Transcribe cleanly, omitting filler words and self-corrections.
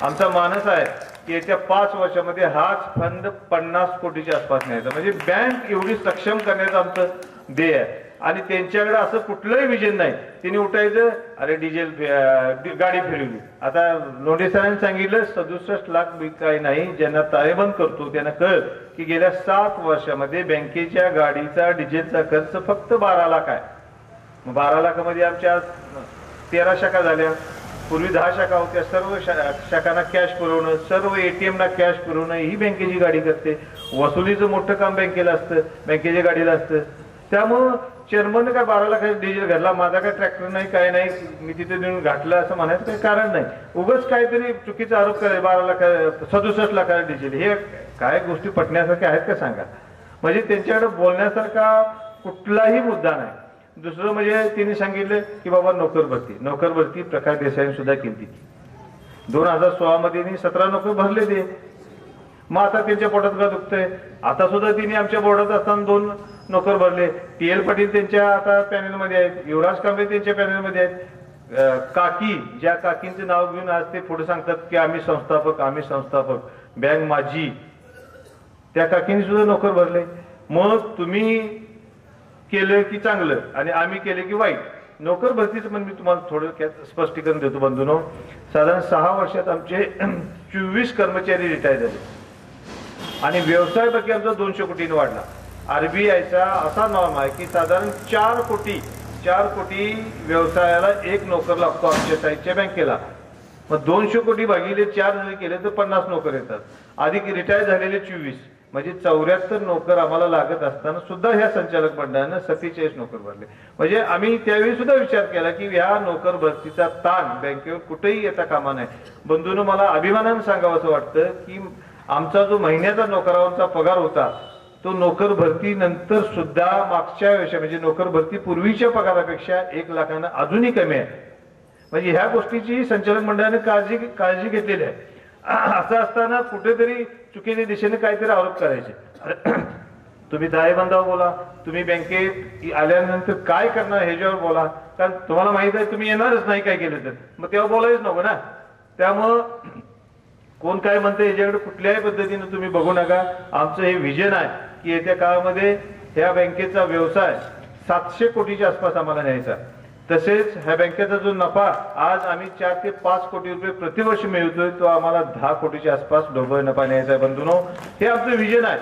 आमचा मानस आहे की येत्या 5 वर्षामध्ये हाच फंड 50 कोटीच्या आसपास न्यायचा, म्हणजे बँक एवढी सक्षम करण्याचं आमचं ध्येय आहे. आणि त्यांच्याकडे असं कुठलंही विजन नाही. तिने उठायचं, अरे डिझेल गाडी फिरवली. आता लोंढे सरांनी सांगितलं 67 लाख काही नाही, ज्यांना ताळेबंद करतो त्यांना कळ की गेल्या 7 वर्षामध्ये बँकेच्या गाडीचा डिझेलचा खर्च फक्त 12 लाख आहे. 12 लाखामध्ये आमच्या 13 शाखा झाल्या. पूर्वी 10 शाखा होत्या. सर्व शाखांना कॅश पुरवणं, सर्व ATMला कॅश पुरवणं ही बँकेची गाडी करते. वसुलीचं मोठं काम बँकेला असतं, बँकेच्या गाडीला असतं. त्यामुळं चेअरमनने काय 12 लाखाचा डिझेल घातला, माझा काय ट्रॅक्टर नाही काय नाही मी तिथे नेऊन घातलं असं म्हणायचं काही कारण नाही. उगाच काहीतरी चुकीचा आरोप करायला 12 लाख 67 लाखाचा डिझेल, हे काय गोष्टी पटण्यासारख्या आहेत का सांगा. म्हणजे त्यांच्याकडे बोलण्यासारखा कुठलाही मुद्दा नाही. दुसरं म्हणजे त्यांनी सांगितलं की बाबा नोकर भरती प्रकाश देसाईंनी सुद्धा केली. 2016 मध्ये 17 नोकर भरले ते. मग आता त्यांच्या पोटात का दुखतंय. आता सुद्धा तिने आमच्या बोर्डात असताना 2 नोकर भरले. TL पाटील त्यांच्या आता पॅनलमध्ये आहेत, युवराज कांबळे त्यांच्या पॅनलमध्ये आहेत. काकी, ज्या काकींचं नाव घेऊन आज ते पुढे सांगतात की आम्ही संस्थापक बँक माझी, त्या काकींनी सुद्धा नोकर भरले. मग तुम्ही केलं की चांगलं आणि आम्ही केलं की वाईट. नोकर भरतीचं पण मी तुम्हाला थोडं स्पष्टीकरण देतो बंधूंनो. साधारण 6 वर्षात आमचे 24 कर्मचारी रिटायर झाले आणि व्यवसाय बाकी आमचा 200 कोटीने वाढला. RBIचा असा नॉर्म आहे की साधारण 4 कोटी व्यवसायाला 1 नोकर लागतो आमच्या साईडच्या बँकेला. मग 200 कोटी भागिले 4 जरी केले तर 50 नोकर येतात. आधी रिटायर झालेले 24, म्हणजे 74 नोकर आम्हाला लागत असताना सुद्धा ह्या संचालक मंडळानं 47 नोकर भरले. म्हणजे आम्ही त्यावेळी सुद्धा विचार केला की ह्या नोकर भरतीचा ताण बँकेवर कुठेही येता कामा नये. बंधूंनो, मला अभिमानानं सांगावं असं वाटतं की आमचा जो महिन्याचा नोकरांचा पगार होता तो नोकर भरती नंतर सुद्धा मागच्या वर्षी म्हणजे नोकर भरती पूर्वीच्या पगारापेक्षा 1 लाखानं अजूनही कमी आहे. म्हणजे ह्या गोष्टीची संचालक मंडळाने काळजी घेतलेली आहे. असं असताना कुठेतरी चुकीच्या दिशेने काहीतरी आरोप करायचे. तुम्ही ताळेबंदावर बोला, तुम्ही बँकेत आल्यानंतर काय करणार ह्याच्यावर बोला, कारण तुम्हाला माहित आहे तुम्ही येणारच नाही काय केलं तर, मग तेव्हा बोलायच नको ना. त्यामुळं कोण काय म्हणते याच्याकडे कुठल्याही पद्धतीने तुम्ही बघू नका. आमचं हे विजन आहे की येत्या काळामध्ये ह्या बँकेचा व्यवसाय 700 कोटीच्या आसपास आम्हाला न्यायचा. तसेच ह्या बँकेचा जो नफा आज आम्ही 4 ते 5 कोटी रुपये प्रतिवर्ष मिळवतोय तो आम्हाला 10 कोटीच्या आसपास ढोबळ नफा न्यायचा आहे. बंधूंनो, हे आमचं विजन आहे.